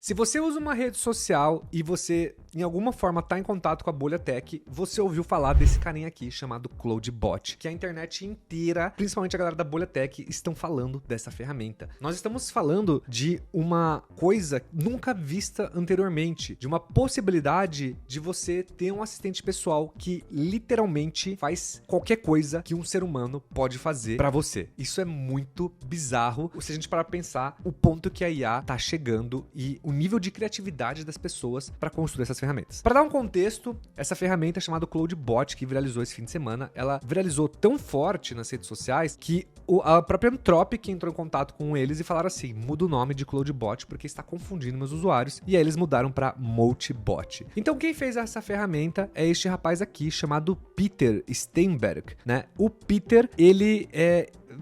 Se você usa uma rede social e você, em alguma forma, está em contato com a bolha tech, você ouviu falar desse carinha aqui chamado CloudBot, que a internet inteira, principalmente a galera da bolha tech, estão falando dessa ferramenta. Nós estamos falando de uma coisa nunca vista anteriormente, de uma possibilidade de você ter um assistente pessoal que literalmente faz qualquer coisa que um ser humano pode fazer para você. Isso é muito bizarro se a gente parar pra pensar o ponto que a IA tá chegando e o nível de criatividade das pessoas para construir essas ferramentas. Para dar um contexto, essa ferramenta chamada CloudBot, que viralizou esse fim de semana, ela viralizou tão forte nas redes sociais que a própria Anthropic entrou em contato com eles e falaram assim: muda o nome de CloudBot porque está confundindo meus usuários, e aí eles mudaram para Moltbot. Então quem fez essa ferramenta é este rapaz aqui chamado Peter Steinberg, né? O Peter, ele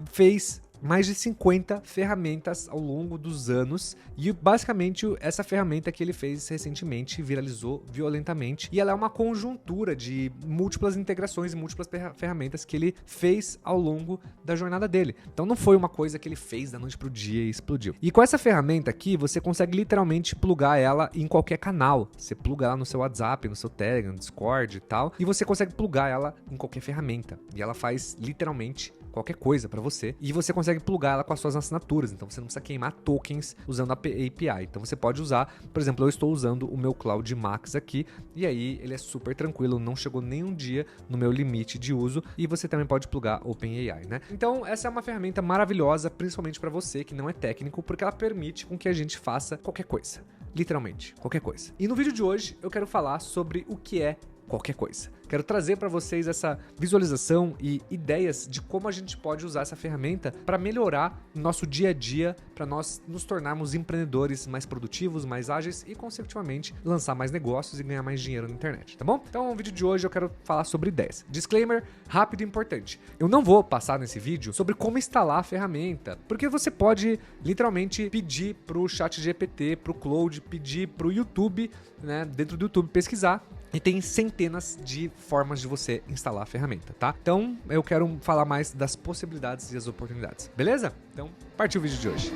fez mais de 50 ferramentas ao longo dos anos e basicamente essa ferramenta que ele fez recentemente viralizou violentamente e ela é uma conjuntura de múltiplas integrações e múltiplas ferramentas que ele fez ao longo da jornada dele. Então não foi uma coisa que ele fez da noite pro dia e explodiu. E com essa ferramenta aqui você consegue literalmente plugar ela em qualquer canal. Você pluga ela no seu WhatsApp, no seu Telegram, no Discord e tal, e você consegue plugar ela em qualquer ferramenta. E ela faz literalmente qualquer coisa para você, e você consegue plugar ela com as suas assinaturas, então você não precisa queimar tokens usando a API. Então você pode usar, por exemplo, eu estou usando o meu Cloud Max aqui, e aí ele é super tranquilo, não chegou nenhum dia no meu limite de uso, e você também pode plugar OpenAI, né? Então essa é uma ferramenta maravilhosa, principalmente para você que não é técnico, porque ela permite com que a gente faça qualquer coisa, literalmente, qualquer coisa. E no vídeo de hoje eu quero falar sobre o que é qualquer coisa. Quero trazer para vocês essa visualização e ideias de como a gente pode usar essa ferramenta para melhorar o nosso dia a dia, para nós nos tornarmos empreendedores mais produtivos, mais ágeis e, consecutivamente, lançar mais negócios e ganhar mais dinheiro na internet, tá bom? Então, no vídeo de hoje eu quero falar sobre ideias. Disclaimer rápido e importante. Eu não vou passar nesse vídeo sobre como instalar a ferramenta, porque você pode literalmente pedir pro ChatGPT, pro Claude, pedir pro YouTube, né, dentro do YouTube pesquisar, e tem centenas de formas de você instalar a ferramenta, tá? Então, eu quero falar mais das possibilidades e as oportunidades, beleza? Então, partiu o vídeo de hoje.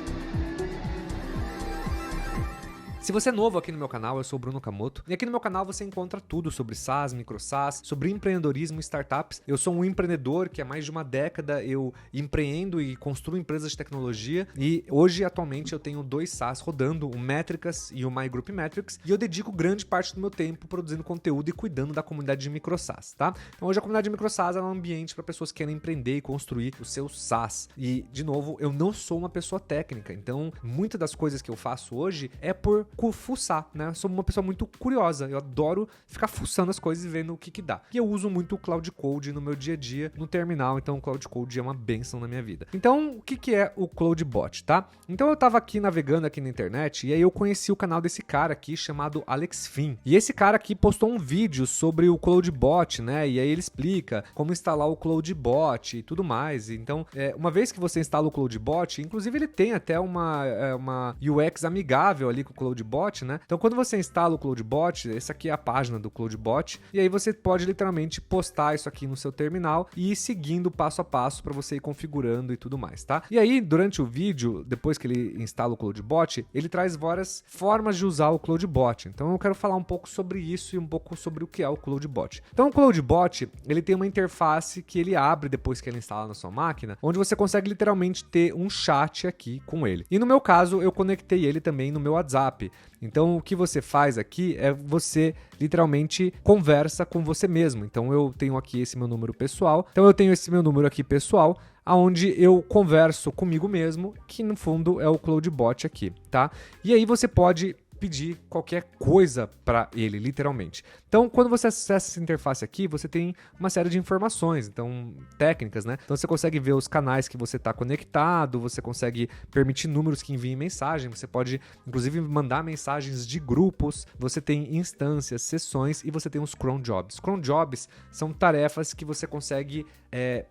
Se você é novo aqui no meu canal, eu sou o Bruno Kamoto, e aqui no meu canal você encontra tudo sobre SaaS, micro SaaS, sobre empreendedorismo e startups. Eu sou um empreendedor que há mais de uma década eu empreendo e construo empresas de tecnologia, e hoje, atualmente, eu tenho 2 SaaS rodando, o Métricas e o My Group Metrics, e eu dedico grande parte do meu tempo produzindo conteúdo e cuidando da comunidade de micro SaaS, tá? Então hoje a comunidade de micro SaaS é um ambiente para pessoas que querem empreender e construir o seu SaaS. E, de novo, eu não sou uma pessoa técnica, então muitas das coisas que eu faço hoje é por fuçar, né? Eu sou uma pessoa muito curiosa, eu adoro ficar fuçando as coisas e vendo o que dá. E eu uso muito o Cloud Code no meu dia a dia, no terminal, então o Cloud Code é uma bênção na minha vida. Então, o que é o CloudBot, tá? Então eu tava aqui navegando aqui na internet e aí eu conheci o canal desse cara aqui chamado Alex Fin. E esse cara aqui postou um vídeo sobre o CloudBot, né? E aí ele explica como instalar o CloudBot e tudo mais. Então, uma vez que você instala o CloudBot, inclusive ele tem até uma UX amigável ali com o CloudBot, né? Então, quando você instala o CloudBot, essa aqui é a página do CloudBot, e aí você pode literalmente postar isso aqui no seu terminal e ir seguindo passo a passo para você ir configurando e tudo mais, tá? E aí, durante o vídeo, depois que ele instala o CloudBot, ele traz várias formas de usar o CloudBot. Então, eu quero falar um pouco sobre isso e um pouco sobre o que é o CloudBot. Então, o CloudBot, ele tem uma interface que ele abre depois que ele instala na sua máquina, onde você consegue literalmente ter um chat aqui com ele. E no meu caso, eu conectei ele também no meu WhatsApp. Então, o que você faz aqui é você literalmente conversa com você mesmo. Então, eu tenho aqui esse meu número pessoal. Então, eu tenho esse meu número aqui pessoal, onde eu converso comigo mesmo, que no fundo é o CloudBot aqui, tá? E aí você pode pedir qualquer coisa para ele, literalmente. Então, quando você acessa essa interface aqui, você tem uma série de informações, então, técnicas, né? Então, você consegue ver os canais que você está conectado, você consegue permitir números que enviem mensagem, você pode, inclusive, mandar mensagens de grupos, você tem instâncias, sessões e você tem os cron jobs. Cron jobs são tarefas que você consegue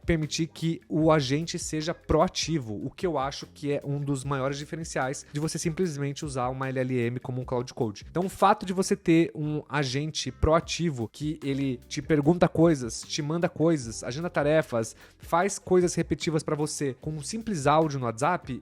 permitir que o agente seja proativo, o que eu acho que é um dos maiores diferenciais de você simplesmente usar uma LLM como um Cloud Code. Então, o fato de você ter um agente proativo que ele te pergunta coisas, te manda coisas, agenda tarefas, faz coisas repetitivas para você com um simples áudio no WhatsApp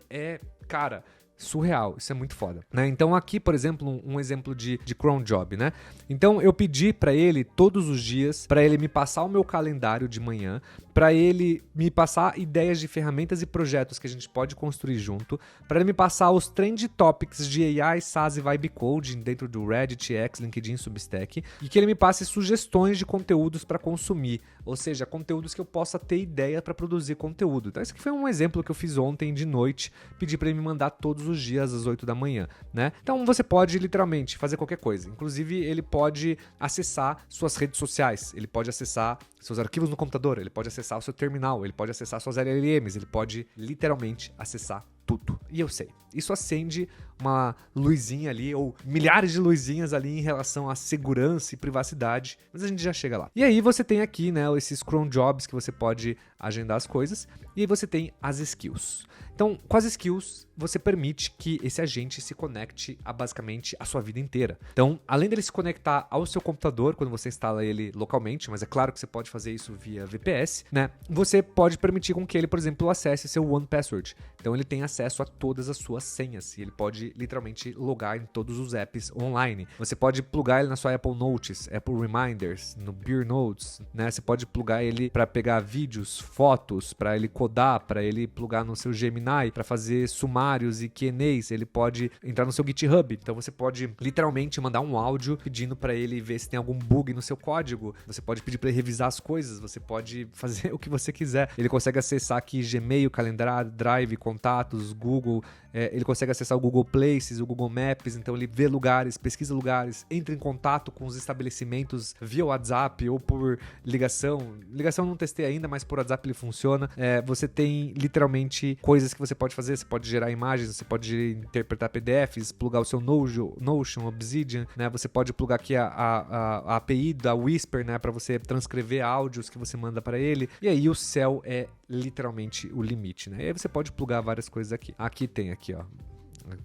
cara, surreal, isso é muito foda, né? Então aqui, por exemplo, um exemplo de cron job, né? Então eu pedi para ele todos os dias, para ele me passar o meu calendário de manhã, para ele me passar ideias de ferramentas e projetos que a gente pode construir junto, para ele me passar os trend topics de AI, SaaS e Vibe Coding dentro do Reddit, X, LinkedIn, Substack, e que ele me passe sugestões de conteúdos para consumir, ou seja, conteúdos que eu possa ter ideia para produzir conteúdo. Então esse aqui foi um exemplo que eu fiz ontem de noite, pedi para ele me mandar todos os dias às 8 da manhã, né? Então você pode literalmente fazer qualquer coisa, inclusive ele pode acessar suas redes sociais, ele pode acessar seus arquivos no computador, ele pode acessar o seu terminal, ele pode acessar suas LLMs, ele pode literalmente acessar tudo. E eu sei, isso acende uma luzinha ali, ou milhares de luzinhas ali em relação à segurança e privacidade, mas a gente já chega lá. E aí você tem aqui, né, esses cron jobs que você pode agendar as coisas, e aí você tem as skills. Então, com as skills, você permite que esse agente se conecte a basicamente a sua vida inteira. Então, além dele se conectar ao seu computador, quando você instala ele localmente, mas é claro que você pode fazer isso via VPS, né? Você pode permitir com que ele, por exemplo, acesse seu One Password. Então, ele tem acesso a todas as suas senhas e ele pode literalmente logar em todos os apps online. Você pode plugar ele na sua Apple Notes, Apple Reminders, no Beer Notes, né? Você pode plugar ele para pegar vídeos, fotos, para ele codar, para ele plugar no seu Gemini, para fazer sumários e Q&As. Ele pode entrar no seu GitHub. Então você pode literalmente mandar um áudio pedindo para ele ver se tem algum bug no seu código. Você pode pedir para ele revisar as coisas. Você pode fazer o que você quiser. Ele consegue acessar aqui Gmail, calendário, Drive, contatos, Google. Ele consegue acessar o Google Places, o Google Maps. Então ele vê lugares, pesquisa lugares, entra em contato com os estabelecimentos via WhatsApp ou por ligação. Ligação eu não testei ainda, mas por WhatsApp ele funciona. Você tem literalmente coisas que você pode fazer. Você pode gerar imagens, você pode interpretar PDFs, plugar o seu Notion, Obsidian, né? Você pode plugar aqui a API da Whisper, né? Para você transcrever áudios que você manda para ele. E aí o céu é literalmente o limite, né? E aí você pode plugar várias coisas aqui. Aqui tem aqui, ó.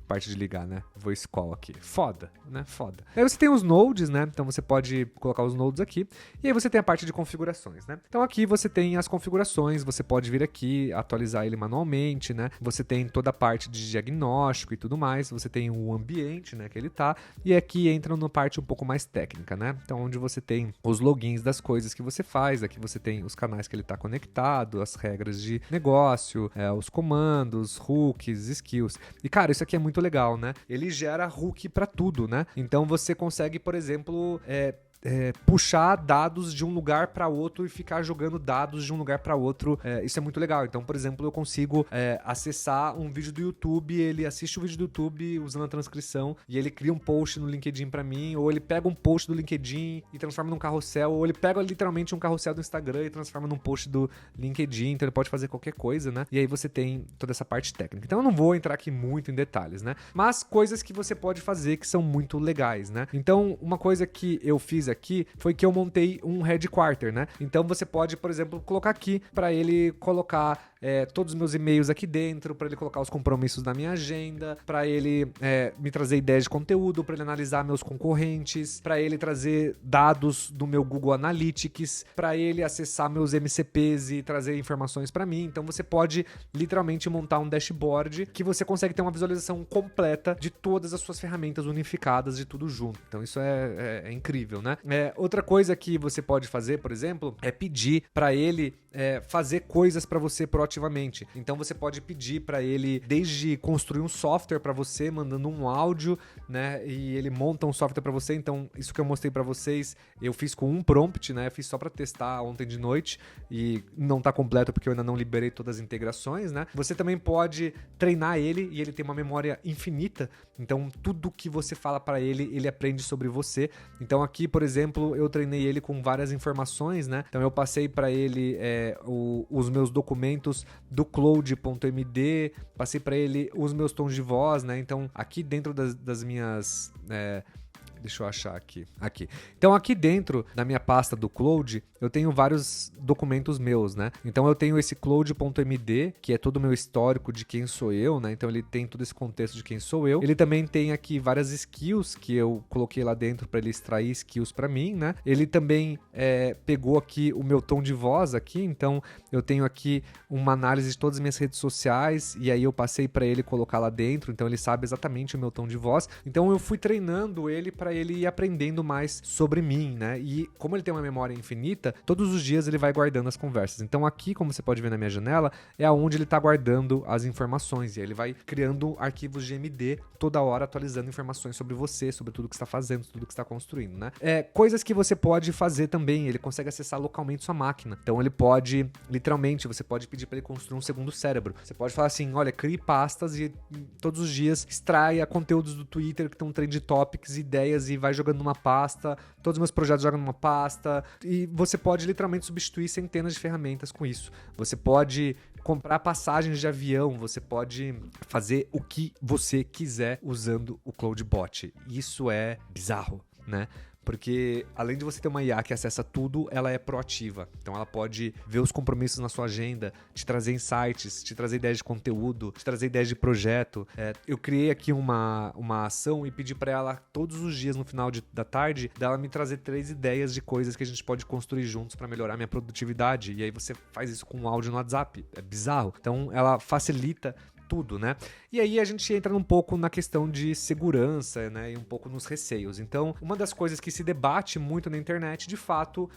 Parte de ligar, né? Voice call aqui. Foda, né? Foda. Aí você tem os nodes, né? Então você pode colocar os nodes aqui. E aí você tem a parte de configurações, né? Então aqui você tem as configurações. Você pode vir aqui, atualizar ele manualmente, né? Você tem toda a parte de diagnóstico e tudo mais. Você tem o ambiente, né? Que ele tá. E aqui entra numa parte um pouco mais técnica, né? Então onde você tem os logins das coisas que você faz. Aqui você tem os canais que ele tá conectado, as regras de negócio, os comandos, hooks, skills. E cara, isso aqui é muito legal, né? Ele gera hook para tudo, né? Então você consegue, por exemplo, puxar dados de um lugar para outro e ficar jogando dados de um lugar para outro. Isso é muito legal. Então, por exemplo, eu consigo acessar um vídeo do YouTube, ele assiste o vídeo do YouTube usando a transcrição e ele cria um post no LinkedIn para mim, ou ele pega um post do LinkedIn e transforma num carrossel, ou ele pega literalmente um carrossel do Instagram e transforma num post do LinkedIn. Então ele pode fazer qualquer coisa, né? E aí você tem toda essa parte técnica. Então eu não vou entrar aqui muito em detalhes, né? Mas coisas que você pode fazer que são muito legais, né? Então uma coisa que eu fiz aqui foi que eu montei um headquarter, né? Então você pode, por exemplo, colocar aqui para ele colocar todos os meus e-mails aqui dentro, para ele colocar os compromissos na minha agenda, para ele me trazer ideias de conteúdo, para ele analisar meus concorrentes, para ele trazer dados do meu Google Analytics, para ele acessar meus MCPs e trazer informações para mim. Então você pode literalmente montar um dashboard que você consegue ter uma visualização completa de todas as suas ferramentas unificadas, de tudo junto. Então isso é incrível, né? Outra coisa que você pode fazer, por exemplo, é pedir para ele fazer coisas para você proativamente. Então você pode pedir para ele desde construir um software para você, mandando um áudio, né? E ele monta um software para você. Então isso que eu mostrei para vocês, eu fiz com um prompt, né? Eu fiz só para testar ontem de noite e não tá completo porque eu ainda não liberei todas as integrações, né? Você também pode treinar ele e ele tem uma memória infinita. Então tudo que você fala para ele, ele aprende sobre você. Então aqui, por exemplo, eu treinei ele com várias informações, né? Então eu passei para ele os meus documentos do cloud.md, passei para ele os meus tons de voz, né? Então aqui dentro das minhas Deixa eu achar aqui. Aqui. Então aqui dentro da minha pasta do Cloud, eu tenho vários documentos meus, né? Então eu tenho esse cloud.md, que é todo o meu histórico de quem sou eu, né? Então ele tem todo esse contexto de quem sou eu. Ele também tem aqui várias skills que eu coloquei lá dentro para ele extrair skills para mim, né? Ele também pegou aqui o meu tom de voz aqui, então eu tenho aqui uma análise de todas as minhas redes sociais e aí eu passei para ele colocar lá dentro, então ele sabe exatamente o meu tom de voz. Então eu fui treinando ele para ele ir aprendendo mais sobre mim, né? E como ele tem uma memória infinita, todos os dias ele vai guardando as conversas. Então aqui, como você pode ver na minha janela, é onde ele está guardando as informações e aí ele vai criando arquivos de MD toda hora, atualizando informações sobre você, sobre tudo que está fazendo, tudo que está construindo, né? Coisas que você pode fazer também, ele consegue acessar localmente sua máquina. Então ele pode, literalmente, você pode pedir para ele construir um segundo cérebro. Você pode falar assim, olha, crie pastas e todos os dias extraia conteúdos do Twitter que estão trend topics, ideias e vai jogando numa pasta, todos os meus projetos jogam numa pasta e você pode literalmente substituir centenas de ferramentas com isso. Você pode comprar passagens de avião, você pode fazer o que você quiser usando o CloudBot. Isso é bizarro, né? Porque além de você ter uma IA que acessa tudo, ela é proativa. Então ela pode ver os compromissos na sua agenda, te trazer insights, te trazer ideias de conteúdo, te trazer ideias de projeto. Eu criei aqui uma ação e pedi para ela todos os dias no final da tarde, dela me trazer 3 ideias de coisas que a gente pode construir juntos para melhorar minha produtividade. E aí você faz isso com um áudio no WhatsApp. É bizarro. Então ela facilita tudo, né? E aí a gente entra um pouco na questão de segurança, né? E um pouco nos receios. Então, uma das coisas que se debate muito na internet, de fato,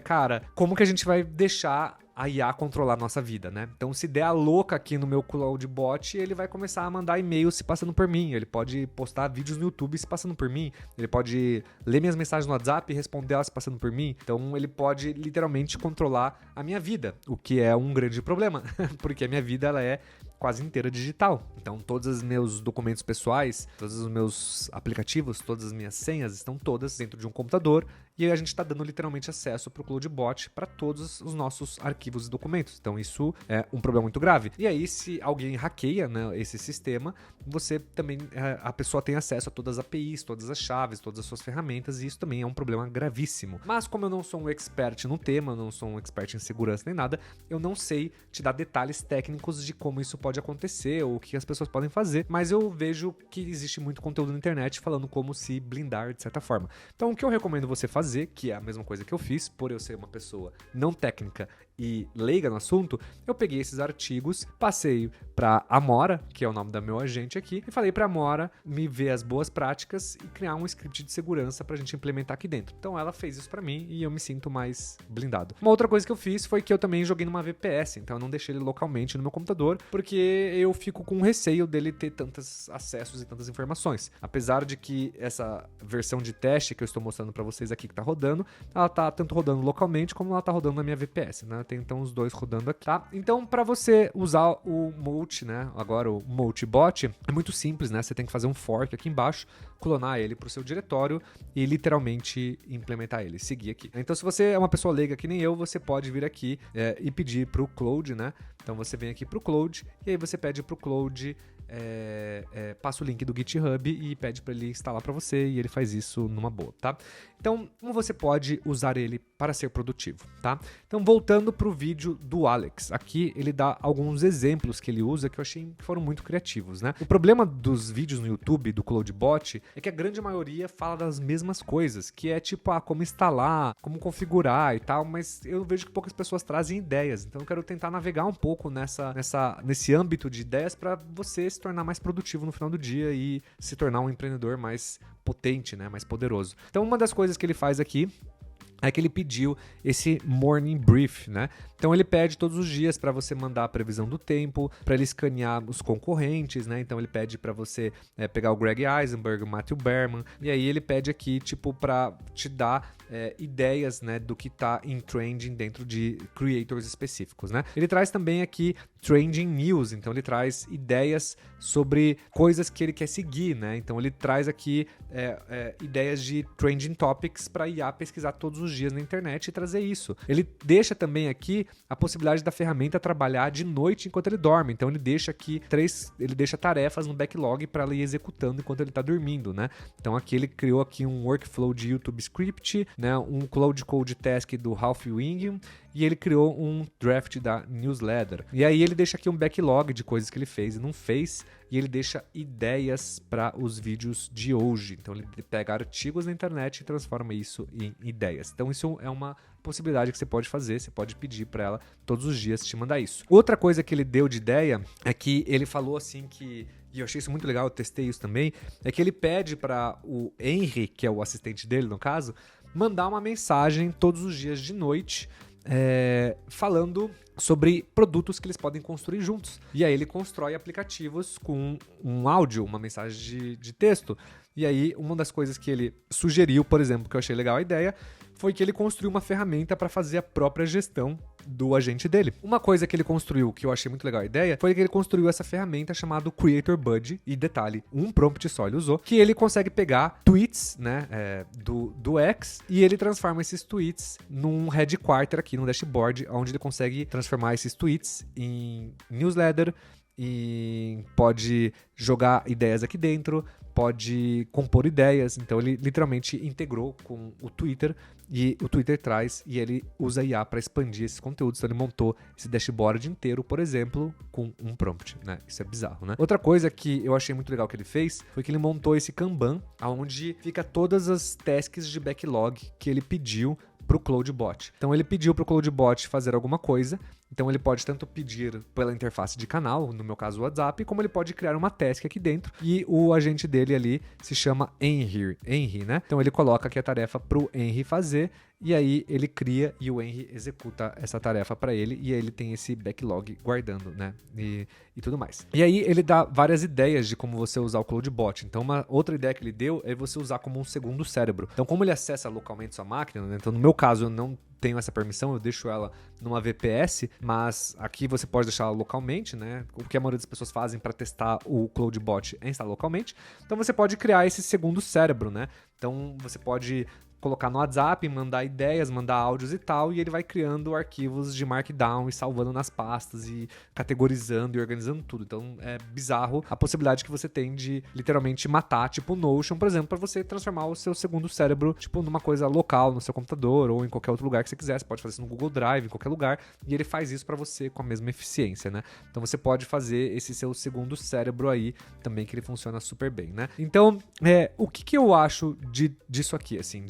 cara, como que a gente vai deixar a IA controlar a nossa vida, né? Então, se der a louca aqui no meu CloudBot, ele vai começar a mandar e-mails se passando por mim, ele pode postar vídeos no YouTube se passando por mim, ele pode ler minhas mensagens no WhatsApp e responder elas se passando por mim. Então, ele pode literalmente controlar a minha vida, o que é um grande problema, porque a minha vida ela é quase inteira digital. Então, todos os meus documentos pessoais, todos os meus aplicativos, todas as minhas senhas estão todas dentro de um computador e a gente está dando literalmente acesso para o CloudBot para todos os nossos arquivos e documentos. Então, isso é um problema muito grave. E aí, se alguém hackeia, né, esse sistema, você também, a pessoa tem acesso a todas as APIs, todas as chaves, todas as suas ferramentas e isso também é um problema gravíssimo. Mas, como eu não sou um expert no tema, não sou um expert em segurança nem nada, eu não sei te dar detalhes técnicos de como isso pode acontecer ou o que as pessoas podem fazer, mas eu vejo que existe muito conteúdo na internet falando como se blindar de certa forma. Então o que eu recomendo você fazer, que é a mesma coisa que eu fiz, por eu ser uma pessoa não técnica e leiga no assunto, eu peguei esses artigos, passei para Amora, que é o nome da meu agente aqui, e falei para Amora me ver as boas práticas e criar um script de segurança pra gente implementar aqui dentro. Então ela fez isso para mim e eu me sinto mais blindado. Uma outra coisa que eu fiz foi que eu também joguei numa VPS, então eu não deixei ele localmente no meu computador, porque eu fico com receio dele ter tantos acessos e tantas informações. Apesar de que essa versão de teste que eu estou mostrando para vocês aqui que tá rodando, ela tá tanto rodando localmente como ela tá rodando na minha VPS, né? Tem então os dois rodando aqui, tá? Então, para você usar o Molt, né? Agora o MoltBot, é muito simples, né? Você tem que fazer um fork aqui embaixo, clonar ele pro seu diretório e literalmente implementar ele, seguir aqui. Então, se você é uma pessoa leiga que nem eu, você pode vir aqui e pedir pro Cloud, né? Então, você vem aqui pro Cloud e aí você pede pro Cloud, passa o link do GitHub e pede para ele instalar para você e ele faz isso numa boa, tá? Então, como você pode usar ele para ser produtivo, tá? Então, voltando para o vídeo do Alex, aqui ele dá alguns exemplos que ele usa que eu achei que foram muito criativos, né? O problema dos vídeos no YouTube do CloudBot é que a grande maioria fala das mesmas coisas, que é tipo, como instalar, como configurar e tal, mas eu vejo que poucas pessoas trazem ideias, então eu quero tentar navegar um pouco nesse âmbito de ideias para você se tornar mais produtivo no final do dia e se tornar um empreendedor mais potente, né? Mais poderoso. Então, uma das coisas que ele faz aqui é que ele pediu esse morning brief, né? Então ele pede todos os dias para você mandar a previsão do tempo, para ele escanear os concorrentes, né? Então ele pede para você pegar o Greg Eisenberg, o Matthew Berman, e aí ele pede aqui, tipo, para te dar ideias, né, do que tá em trending dentro de creators específicos, né? Ele traz também aqui trending news, então ele traz ideias sobre coisas que ele quer seguir, né? Então ele traz aqui ideias de trending topics para IA pesquisar todos os dias na internet e trazer isso. Ele deixa também aqui a possibilidade da ferramenta trabalhar de noite enquanto ele dorme. Então ele deixa aqui ele deixa tarefas no backlog para ela ir executando enquanto ele está dormindo, né? Então aqui ele criou aqui um workflow de YouTube Script, né? Um Cloud Code Task do Ralph Wing, e ele criou um draft da newsletter. E aí ele deixa aqui um backlog de coisas que ele fez e não fez, e ele deixa ideias para os vídeos de hoje. Então ele pega artigos na internet e transforma isso em ideias. Então isso é uma possibilidade que você pode fazer, você pode pedir para ela todos os dias te mandar isso. Outra coisa que ele deu de ideia é que ele falou assim que, e eu achei isso muito legal, eu testei isso também, é que ele pede para o Henry, que é o assistente dele no caso, mandar uma mensagem todos os dias de noite, falando sobre produtos que eles podem construir juntos. E aí ele constrói aplicativos com um áudio, uma mensagem de texto. E aí uma das coisas que ele sugeriu, por exemplo, que eu achei legal a ideia, foi que ele construiu uma ferramenta para fazer a própria gestão do agente dele. Uma coisa que ele construiu, que eu achei muito legal a ideia, foi que ele construiu essa ferramenta chamada Creator Buddy, e detalhe, um prompt só ele usou, que ele consegue pegar tweets, né, do X, e ele transforma esses tweets num headquarter aqui no dashboard, onde ele consegue transformar esses tweets em newsletter, e pode jogar ideias aqui dentro, pode compor ideias. Então ele literalmente integrou com o Twitter, e o Twitter traz, e ele usa IA para expandir esses conteúdos. Então ele montou esse dashboard inteiro, por exemplo, com um prompt, né? Isso é bizarro, né? Outra coisa que eu achei muito legal que ele fez foi que ele montou esse Kanban, onde fica todas as tasks de backlog que ele pediu para o CloudBot. Então ele pediu para o CloudBot fazer alguma coisa. Então ele pode tanto pedir pela interface de canal, no meu caso o WhatsApp, como ele pode criar uma task aqui dentro, e o agente dele ali se chama Henry, né? Então ele coloca aqui a tarefa para o Henry fazer, e aí ele cria e o Henry executa essa tarefa para ele, e aí ele tem esse backlog guardando, né? E tudo mais. E aí ele dá várias ideias de como você usar o CloudBot. Então uma outra ideia que ele deu é você usar como um segundo cérebro. Então como ele acessa localmente sua máquina, né? Então no meu caso eu não tenho essa permissão, eu deixo ela numa VPS, mas aqui você pode deixar ela localmente, né? O que a maioria das pessoas fazem para testar o CloudBot é instalar localmente. Então você pode criar esse segundo cérebro, né? Então você pode colocar no WhatsApp, mandar ideias, mandar áudios e tal, e ele vai criando arquivos de Markdown e salvando nas pastas e categorizando e organizando tudo. Então é bizarro a possibilidade que você tem de literalmente matar, tipo o Notion, por exemplo, para você transformar o seu segundo cérebro, tipo, numa coisa local no seu computador ou em qualquer outro lugar que você quiser. Você pode fazer isso no Google Drive, em qualquer lugar, e ele faz isso para você com a mesma eficiência, né? Então você pode fazer esse seu segundo cérebro aí também, que ele funciona super bem, né? Então, o que eu acho disso aqui, assim,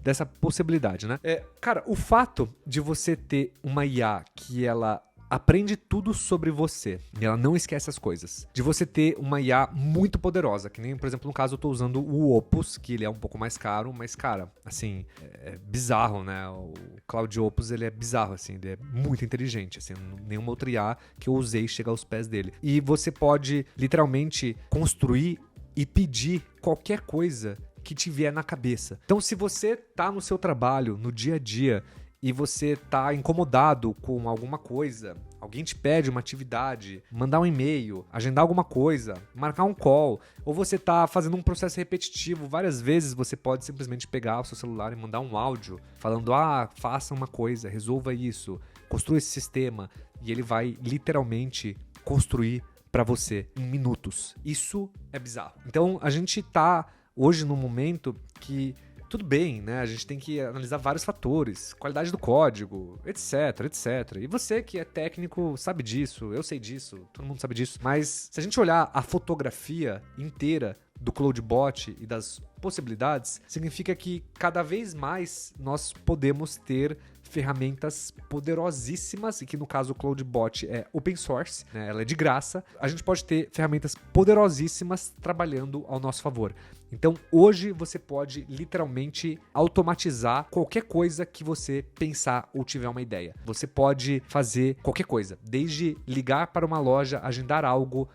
dessa possibilidade, né? Cara, o fato de você ter uma IA que ela aprende tudo sobre você e ela não esquece as coisas, de você ter uma IA muito poderosa, que nem, por exemplo, no caso eu tô usando o Opus, que ele é um pouco mais caro, mas, cara, assim, é bizarro, né? O Cloud Opus, ele é bizarro, assim, ele é muito inteligente, assim, nenhuma outra IA que eu usei chega aos pés dele. E você pode, literalmente, construir e pedir qualquer coisa que te vier na cabeça. Então, se você tá no seu trabalho, no dia a dia, e você tá incomodado com alguma coisa, alguém te pede uma atividade, mandar um e-mail, agendar alguma coisa, marcar um call, ou você tá fazendo um processo repetitivo várias vezes, você pode simplesmente pegar o seu celular e mandar um áudio falando, faça uma coisa, resolva isso, construa esse sistema, e ele vai literalmente construir para você em minutos. Isso é bizarro. Então, a gente tá hoje num momento que, tudo bem, né? A gente tem que analisar vários fatores, qualidade do código, etc, etc. E você que é técnico sabe disso, eu sei disso, todo mundo sabe disso. Mas se a gente olhar a fotografia inteira do CloudBot e das possibilidades, significa que cada vez mais nós podemos ter ferramentas poderosíssimas, e que no caso o CloudBot é open source, né? Ela é de graça. A gente pode ter ferramentas poderosíssimas trabalhando ao nosso favor. Então hoje você pode literalmente automatizar qualquer coisa que você pensar ou tiver uma ideia. Você pode fazer qualquer coisa, desde ligar para uma loja, agendar algo,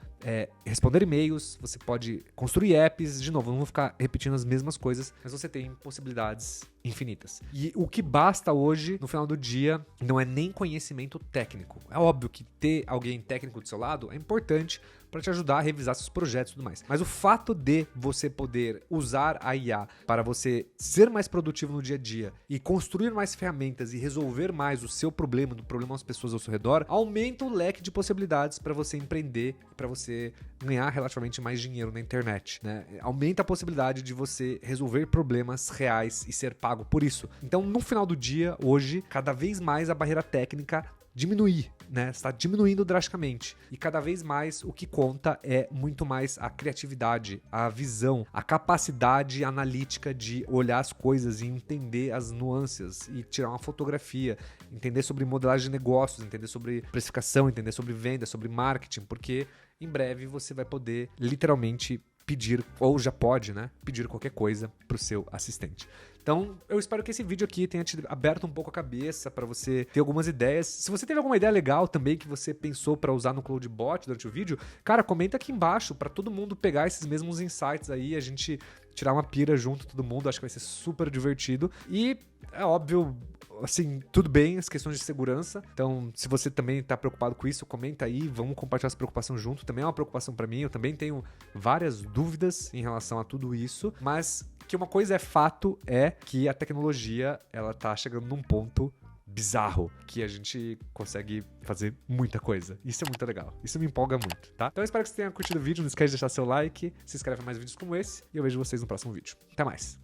responder e-mails, você pode construir apps. De novo, não vou ficar repetindo as mesmas coisas, mas você tem possibilidades infinitas. E o que basta hoje, no final do dia, não é nem conhecimento técnico. É óbvio que ter alguém técnico do seu lado é importante para te ajudar a revisar seus projetos e tudo mais. Mas o fato de você poder usar a IA para você ser mais produtivo no dia a dia e construir mais ferramentas e resolver mais o seu problema, do problema das pessoas ao seu redor, aumenta o leque de possibilidades para você empreender, para você ganhar relativamente mais dinheiro na internet, né? Aumenta a possibilidade de você resolver problemas reais e ser pago por isso. Então, no final do dia, hoje, cada vez mais a barreira técnica diminuir, né? Está diminuindo drasticamente. E cada vez mais o que conta é muito mais a criatividade, a visão, a capacidade analítica de olhar as coisas e entender as nuances e tirar uma fotografia, entender sobre modelagem de negócios, entender sobre precificação, entender sobre venda, sobre marketing, porque em breve você vai poder literalmente pedir, ou já pode, né? Pedir qualquer coisa pro seu assistente. Então, eu espero que esse vídeo aqui tenha te aberto um pouco a cabeça para você ter algumas ideias. Se você teve alguma ideia legal também que você pensou para usar no CloudBot durante o vídeo, cara, comenta aqui embaixo para todo mundo pegar esses mesmos insights aí, a gente tirar uma pira junto, todo mundo. Acho que vai ser super divertido. E é óbvio, assim, tudo bem as questões de segurança. Então, se você também tá preocupado com isso, comenta aí, vamos compartilhar essa preocupação junto. Também é uma preocupação para mim, eu também tenho várias dúvidas em relação a tudo isso, mas que uma coisa é fato é que a tecnologia, ela tá chegando num ponto bizarro, que a gente consegue fazer muita coisa. Isso é muito legal. Isso me empolga muito, tá? Então eu espero que você tenha curtido o vídeo. Não esquece de deixar seu like, se inscreve em mais vídeos como esse e eu vejo vocês no próximo vídeo. Até mais!